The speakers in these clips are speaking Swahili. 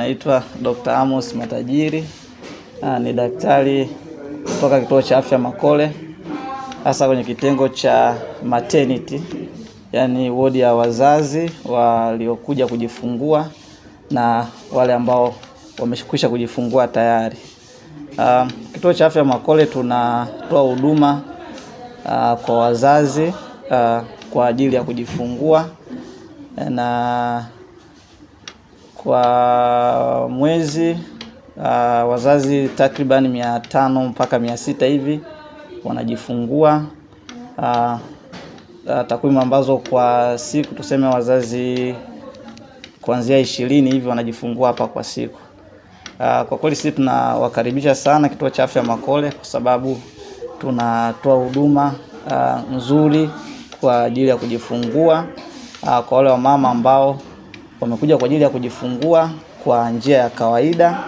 naitwa Dr. Amos Matajiri. Ni daktari kutoka kituo cha afya Makole, hasa kwenye kitengo cha maternity, yani wodi ya wazazi waliokuja kujifungua na wale ambao wameshikwisha kujifungua tayari. Kituo cha afya Makole tunatoa huduma kwa wazazi kwa ajili ya kujifungua, na kwa mwezi wazazi takriban 500 mpaka 600 hivi wanajifungua. Takwimu ambazo kwa siku tuseme wazazi kuanzia 20 hivi wanajifungua hapa kwa siku. Kwa kweli sisi tunawakaribisha sana kituo cha afya Makole kwa sababu tunatoa huduma nzuri kwa ajili ya kujifungua kwa wale wamama ambao wamekuja kwa ajili ya kujifungua kwa njia ya kawaida,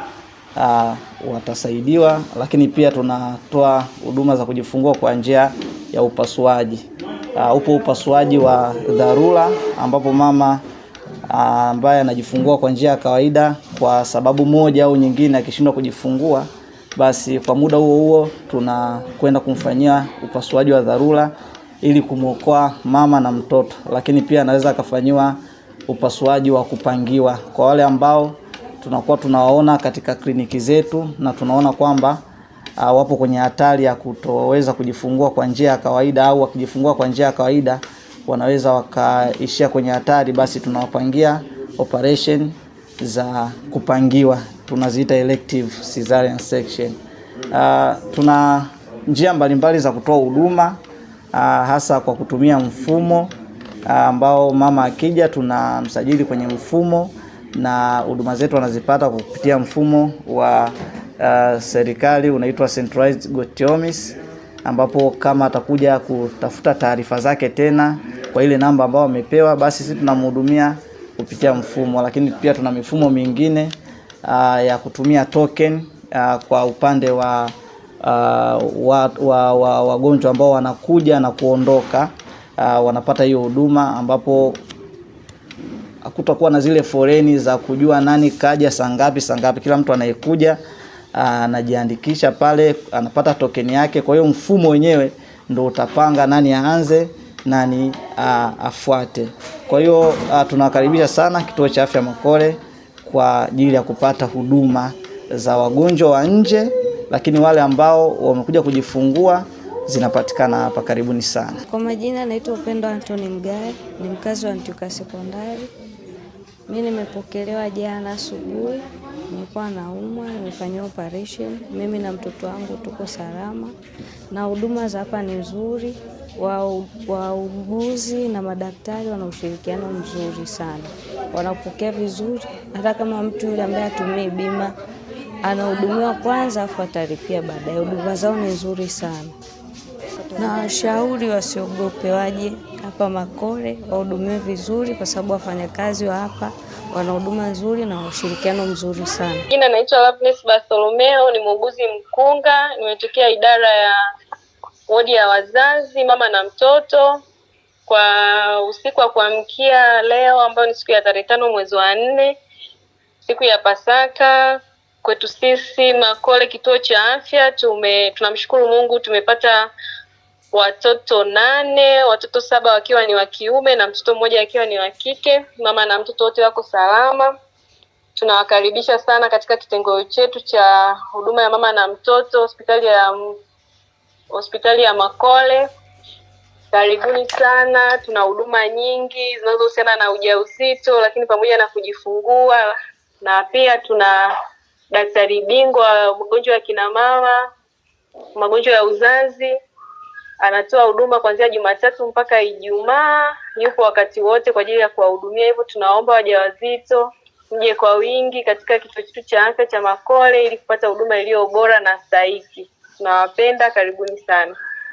watasaidiwa, lakini pia tunatoa huduma za kujifungua kwa njia ya upasuaji. Upo upasuaji wa dharura ambapo mama ambaye anajifungua kwa njia ya kawaida kwa sababu moja au nyingine akishindwa kujifungua, basi kwa muda huo tunakwenda kumfanyia upasuaji wa dharura ili kumuokoa mama na mtoto. Lakini pia anaweza akafanywa upasuaji wa kupangiwa kwa wale ambao tunakuwa tunawaona katika kliniki zetu na tunaona kwamba wapo kwenye hatari ya kutoweza kujifungua kwa njia ya kawaida, au wakijifungua kwa njia ya kawaida wanaweza wakaishia kwenye hatari, basi tunawapangia operation za kupangiwa, tunaziita elective cesarean section. Tuna njia mbalimbali za kutoa huduma, hasa kwa kutumia mfumo ambao mama akija tunamsajili kwenye mfumo na huduma zetu wanazipata kwa kupitia mfumo wa serikali unaitwa Centralized Gotomis, ambapo kama atakuja kutafuta taarifa zake tena kwa ile namba ambayo amepewa, basi sisi tunamhudumia kupitia mfumo. Lakini pia tuna mifumo mingine ya kutumia token kwa upande wa wagonjwa ambao wanakuja na kuondoka, wanapata hiyo huduma, ambapo hakutakuwa na zile foleni za kujua nani kaja saa ngapi. Kila mtu anayekuja anajiandikisha pale, anapata tokeni yake. Kwa hiyo mfumo wenyewe ndio utapanga nani aanze, nani afuate. Kwa hiyo tunawakaribisha sana kituo cha afya Makole kwa ajili ya kupata huduma za wagonjwa wa nje, lakini wale ambao wamekuja kujifungua zinapatikana hapa. Karibuni sana. Kwa majina naitwa Upendo Anthony Mgae, ni mkazi wa Ntyuka Sekondari. Mimi nimepokelewa jana asubuhi, nilikuwa naumwa, nimefanywa operation. Mimi na mtoto wangu tuko salama na huduma za hapa ni nzuri. Wauguzi na madaktari wana ushirikiano mzuri sana. Wanapokea vizuri, hata kama mtu yule ambaye hatumii bima anahudumiwa kwanza afu atalipia baadaye. Huduma zao ni nzuri sana. Na washauri wasiogope, waje hapa Makole wahudumiwe vizuri kwa sababu wafanyakazi wa hapa wana huduma nzuri na ushirikiano mzuri sana. Jina naitwa Loveness Bartholomeo, ni muuguzi mkunga, nimetokea idara ya wodi ya wazazi, mama na mtoto. Kwa usiku wa kuamkia leo ambao ni siku ya tarehe 5 mwezi wa 4, siku ya Pasaka, kwetu sisi Makole kituo cha afya tunamshukuru Mungu, tumepata watoto 8, watoto 7 wakiwa ni wa kiume na mtoto mmoja akiwa ni wa kike. Mama na mtoto wote wako salama. Tunawakaribisha sana katika kitengo chetu cha huduma ya mama na mtoto, hospitali ya Makole. Karibuni sana. Tuna huduma nyingi zinazohusiana na ujauzito, lakini pamoja na kujifungua, na pia tuna daktari bingwa magonjwa ya kina mama, magonjwa ya uzazi. Anatoa huduma kuanzia Jumatatu mpaka Ijumaa. Yupo wakati wote kwa ajili ya kuwahudumia. Hivyo tunaomba wajawazito mje kwa wingi katika kituo chetu cha afya cha Makole ili kupata huduma iliyo bora na stahiki. Tunawapenda, karibuni sana.